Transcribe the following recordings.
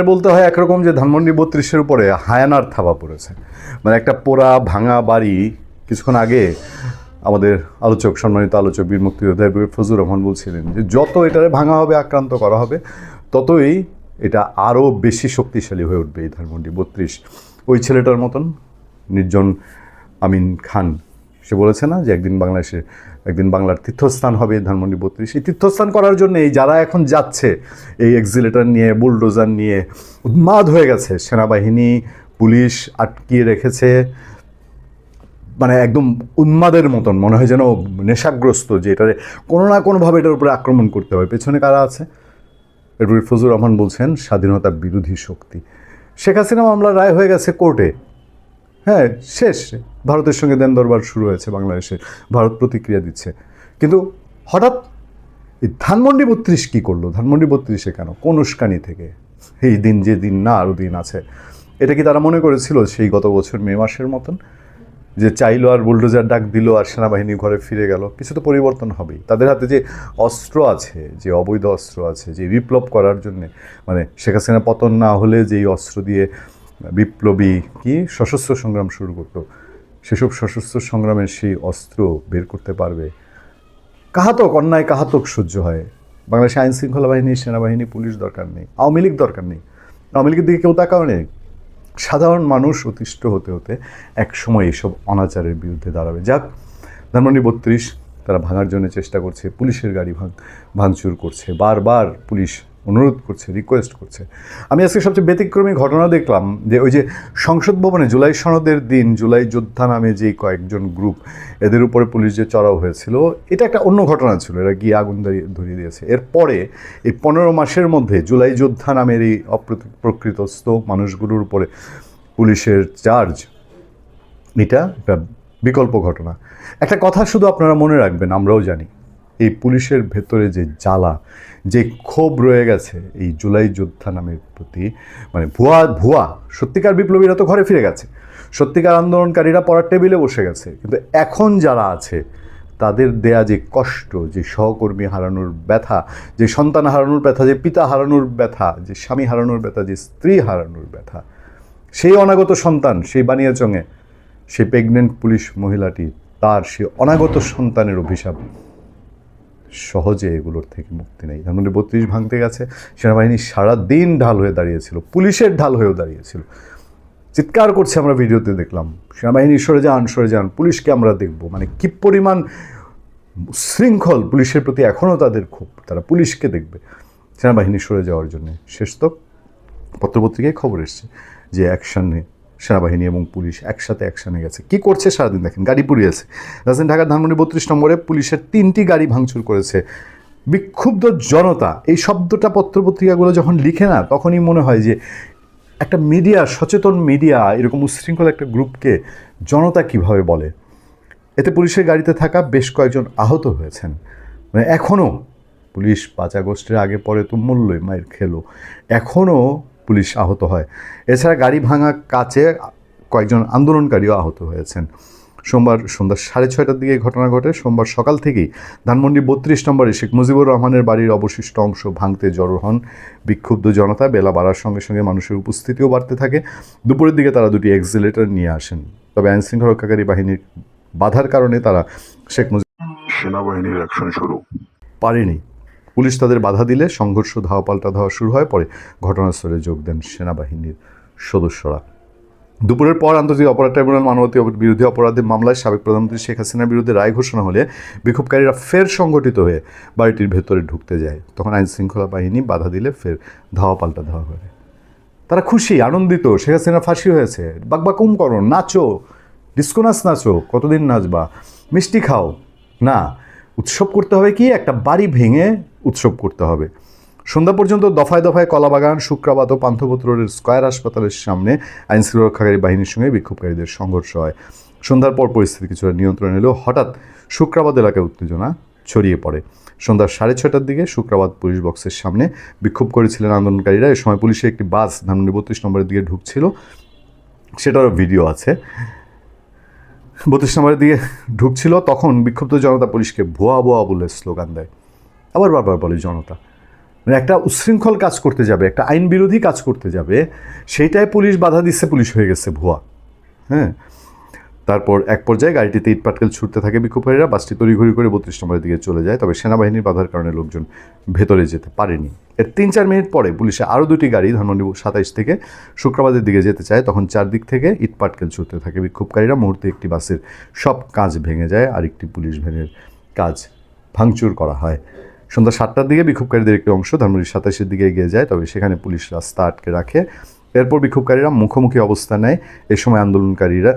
বলতে হয় একরকম যে ধানমন্ডি ৩২-এর উপরে হায়ানার থাবা পড়েছে। মানে একটা পোড়া ভাঙা বাড়ি। কিছুক্ষণ আগে আমাদের আলোচক, সম্মানিত আলোচক বীর মুক্তিযোদ্ধা অ্যাডভোকেট ফজলুর রহমান বলছিলেন যে যত এটারে ভাঙা হবে, আক্রান্ত করা হবে, ততই এটা আরও বেশি শক্তিশালী হয়ে উঠবে এই ধানমন্ডি ৩২। ওই ছেলেটার মতন নির্জন আমিন খান, সে বলেছে না যে একদিন বাংলার তীর্থস্থান হবে ধানমন্ডি ৩২। এই তীর্থস্থান করার জন্য এই যারা এখন যাচ্ছে এই এক্সিলেটর নিয়ে, বুলডোজার নিয়ে, উন্মাদ হয়ে গেছে। সেনাবাহিনী, পুলিশ আটকিয়ে রেখেছে, মানে একদম উন্মাদের মতন, মনে হয় যেন নেশাগ্রস্ত, যে এটারে কোনো না কোনোভাবে এটার উপরে আক্রমণ করতে হবে। পেছনে কারা আছে? অ্যাডভোকেট ফজলুর রহমান বলছেন স্বাধীনতা বিরোধী শক্তি। শেখ হাসিনা মামলার রায় হয়ে গেছে কোর্টে, হ্যাঁ, শেষ। ভারতের সঙ্গে দেন দরবার শুরু হয়েছে বাংলাদেশের, ভারত প্রতিক্রিয়া দিচ্ছে। কিন্তু হঠাৎ এই ধানমন্ডি ৩২ কী করলো? ধানমন্ডি ৩২-এ কেন? কোন উস্কানি থেকে? এই দিন যে দিন না, আরও দিন আছে। এটা কি তারা মনে করেছিল সেই গত বছর মে মাসের মতন, যে চাইলো আর বুলডোজার ডাক দিল আর সেনাবাহিনী ঘরে ফিরে গেল? কিছু তো পরিবর্তন হবেই। তাদের হাতে যে অস্ত্র আছে, যে অবৈধ অস্ত্র আছে, যে বিপ্লব করার জন্যে, মানে শেখ হাসিনা পতন না হলে যেই অস্ত্র দিয়ে বিপ্লবী সশস্ত্র সংগ্রাম শুরু করতো, সেসব সশস্ত্র সংগ্রামের সেই অস্ত্র বের করতে পারবে? কাহাতক অন্যায়, কাহাতক সহ্য হয়। বাংলাদেশ আইন শৃঙ্খলা বাহিনী, সেনাবাহিনী, পুলিশ দরকার নেই, আওয়ামী লীগ দরকার নেই। আওয়ামী লীগের দিকে কেউ তাকাও নেই। সাধারণ মানুষ অতিষ্ঠ হতে হতে এক সময় এইসব অনাচারের বিরুদ্ধে দাঁড়াবে। যাক, ধানমন্ডি ৩২ তারা ভাঙার জন্য চেষ্টা করছে, পুলিশের গাড়ি ভাঙচুর করছে, বারবার পুলিশ অনুরোধ করছে, রিকোয়েস্ট করছে। আমি আজকে সবচেয়ে ব্যতিক্রমী ঘটনা দেখলাম যে ওই যে সংসদ ভবনে জুলাই সনদের দিন জুলাই যোদ্ধা নামে যে কয়েকজন গ্রুপ, এদের উপরে পুলিশ যে চড়াও হয়েছিল, এটা একটা অন্য ঘটনা ছিল। এরা গিয়ে আগুন ধরিয়ে দিয়েছে। এরপরে এই ১৫ মাসের মধ্যে জুলাই যোদ্ধা নামের এই প্রকৃতস্থ মানুষগুলোর উপরে পুলিশের চার্জ, এটা একটা বিকল্প ঘটনা। একটা কথা শুধু আপনারা মনে রাখবেন, আমরাও জানি এই পুলিশের ভেতরে যে জ্বালা, যে ক্ষোভ রয়ে গেছে এই জুলাই যোদ্ধা নামের প্রতি, মানে ভুয়া সত্যিকার বিপ্লবীরা তো ঘরে ফিরে গেছে, সত্যিকার আন্দোলনকারীরা পড়ার টেবিলে বসে গেছে, কিন্তু এখন যারা আছে তাদের দেয়া যে কষ্ট, যে সহকর্মী হারানোর ব্যথা, যে সন্তান হারানোর ব্যথা, যে পিতা হারানোর ব্যথা, যে স্বামী হারানোর ব্যথা, যে স্ত্রী হারানোর ব্যথা, সেই অনাগত সন্তান, সেই বানিয়াচংয়ে সেই প্রেগনেন্ট পুলিশ মহিলাটি, তার সে অনাগত সন্তানের অভিশাপ, সহজে এগুলোর থেকে মুক্তি নেই। ধানমন্ডি ৩২ ভাঙতে গেছে, সেনাবাহিনী সারাদিন ঢাল হয়ে দাঁড়িয়েছিল, পুলিশের ঢাল হয়েও দাঁড়িয়েছিল, চিৎকার করছে, আমরা ভিডিওতে দেখলাম, সেনাবাহিনী সরে যান, পুলিশকে আমরা দেখব। মানে কি পরিমাণ শৃঙ্খল পুলিশের প্রতি এখনও তাদের ক্ষোভ, তারা পুলিশকে দেখবে সেনাবাহিনী সরে যাওয়ার জন্য। শেষ তো পত্রপত্রিকায় খবর এসছে যে অ্যাকশানে সেনাবাহিনী এবং পুলিশ একসাথে অ্যাকশানে গেছে। কি করছে সারাদিন দেখেন, গাড়ি পুড়িয়েছে। রাজধানী ঢাকার ধানমন্ডি ৩২ নম্বরে পুলিশের ৩টি গাড়ি ভাঙচুর করেছে বিক্ষুব্ধ জনতা। এই শব্দটা পত্রপত্রিকাগুলো যখন লিখে না, তখনই মনে হয় যে একটা মিডিয়া, সচেতন মিডিয়া এরকম উচ্ছৃঙ্খল একটা গ্রুপকে জনতা কিভাবে বলে। এতে পুলিশের গাড়িতে থাকা বেশ কয়েকজন আহত হয়েছেন। মানে এখনও পুলিশ ৫ আগস্টের আগে পরে তো মূল্যই মায়ের খেলো, এখনও পুলিশ আহত হয়। এছাড়া গাড়ি ভাঙা কাচে কয়েকজন আন্দোলনকারীও আহত হয়েছেন। সোমবার সন্ধ্যা ৬:৩০টার দিকে ঘটনা ঘটে। সোমবার সকাল থেকেই ধানমন্ডি ৩২ নম্বরে শেখ মুজিবুর রহমানের বাড়ির অবশিষ্ট অংশ ভাঙতে জড়ো হন বিক্ষুব্ধ জনতা। বেলা বাড়ার সঙ্গে সঙ্গে মানুষের উপস্থিতিও বাড়তে থাকে। দুপুরের দিকে তারা দুটি এক্সিলেটর নিয়ে আসেন, তবে আইনশৃঙ্খলা রক্ষাকারী বাহিনীর বাধার কারণে তারা সেনাবাহিনীর অ্যাকশন শুরু পারেনি। পুলিশ তাদের বাধা দিলে সংঘর্ষ ধাওয়া শুরু হয়। পরে ঘটনাস্থলে যোগ দেন সেনাবাহিনীর সদস্যরা। দুপুরের পর আন্তর্জাতিক অপরাধ ট্রাইব্যুনাল মানবতা বিরোধী অপরাধের মামলায় সাবেক প্রধানমন্ত্রী শেখ হাসিনার বিরুদ্ধে রায় ঘোষণা হলে বিক্ষোভকারীরা ফের সংগঠিত হয়ে বাড়িটির ভেতরে ঢুকতে যায়। তখন আইনশৃঙ্খলা বাহিনী বাধা দিলে ফের ধাওয়া করে। তারা খুশি, আনন্দিত, শেখ হাসিনা ফাঁসি হয়েছে, বাকবাকুম করো, নাচো, ডিস্কো নাচো, কতদিন নাচবা, মিষ্টি খাও। না, উৎসব করতে হবে কি, একটা বাড়ি ভেঙে উৎসব করতে হবে। সন্ধ্যা পর্যন্ত দফায় দফায় কলাবাগান, শুক্রাবাদ ও পান্থপত্র রোডের স্কয়ার হাসপাতালের সামনে আইনশৃঙ্খলা রক্ষাকারী বাহিনীর সঙ্গে বিক্ষোভকারীদের সংঘর্ষ হয়। সন্ধ্যার পর পরিস্থিতি কিছুটা নিয়ন্ত্রণে এলেও হঠাৎ শুক্রাবাদ এলাকায় উত্তেজনা ছড়িয়ে পড়ে। সন্ধ্যা 6:30টার দিকে শুক্রাবাদ পুলিশ বক্সের সামনে বিক্ষোভ করেছিলেন আন্দোলনকারীরা। এ সময় পুলিশের একটি বাস ধানমন্ডি ৩২ নম্বরের দিকে ঢুকছিল, সেটারও ভিডিও আছে। ৩২ নম্বরের দিকে ঢুকছিল, তখন বিক্ষুব্ধ জনতা পুলিশকে ভুয়া বলে স্লোগান দেয়। আবার বারবার বলে জনতা, মানে একটা উচ্ছৃঙ্খল কাজ করতে যাবে, একটা আইন বিরোধী কাজ করতে যাবে, সেইটাই পুলিশ বাধা দিচ্ছে, পুলিশ হয়ে গেছে ভুয়া। হ্যাঁ, তারপর এক পর্যায়ে গাড়িটিতে ইট পাটকেল ছুটতে থাকে বিক্ষোভকারীরা। বাসটি তড়িঘড়ি করে 32 নম্বরের দিকে চলে যায়, তবে সেনাবাহিনীর বাধার কারণে লোকজন ভেতরে যেতে পারেনি। এর 3-4 মিনিট পরে পুলিশে আরও 2টি গাড়ি ধানমন্ডি 27 থেকে শুক্রাবাদের দিকে যেতে চায়, তখন চারদিক থেকে ইট পাটকেল ছুটতে থাকে বিক্ষোভকারীরা। মুহূর্তে একটি বাসের সব কাঁচ ভেঙে যায়, আর একটি পুলিশ ভ্যানের কাজ ভাঙচুর করা হয়। সন্ধ্যা 7টার দিকে বিক্ষোভকারীদের একটি অংশ ধানমন্ডি 27-এর দিকে এগিয়ে যায়, তবে সেখানে পুলিশ রাস্তা আটকে রাখে। এরপর বিক্ষোভকারীরা মুখোমুখি অবস্থান নেয়। এ সময়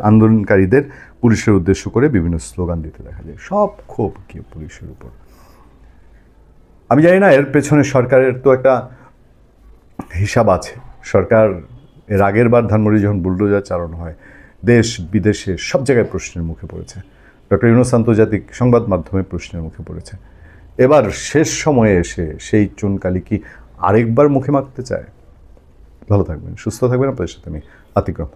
আন্দোলনকারীদের পুলিশের উদ্দেশ্য করে বিভিন্ন স্লোগান দিতে দেখা যায়। সব ক্ষোভ কি পুলিশের উপর। আমি জানি না এর পেছনে সরকারের তো একটা হিসাব আছে। সরকার এর আগের বার ধানমন্ডি যখন বুলডোজার চালানো হয়, দেশ বিদেশে সব জায়গায় প্রশ্নের মুখে পড়েছে। ডক্টর ইউনূস আন্তর্জাতিক সংবাদ মাধ্যমে প্রশ্নের মুখে পড়েছে। এবার শেষ সময়ে এসে সেই চুনকালি কি আরেকবার মুখে মাখতে চায়? ভালো থাকবেন, সুস্থ থাকবেন। আপনাদের সাথে আমি আতিক রহমান।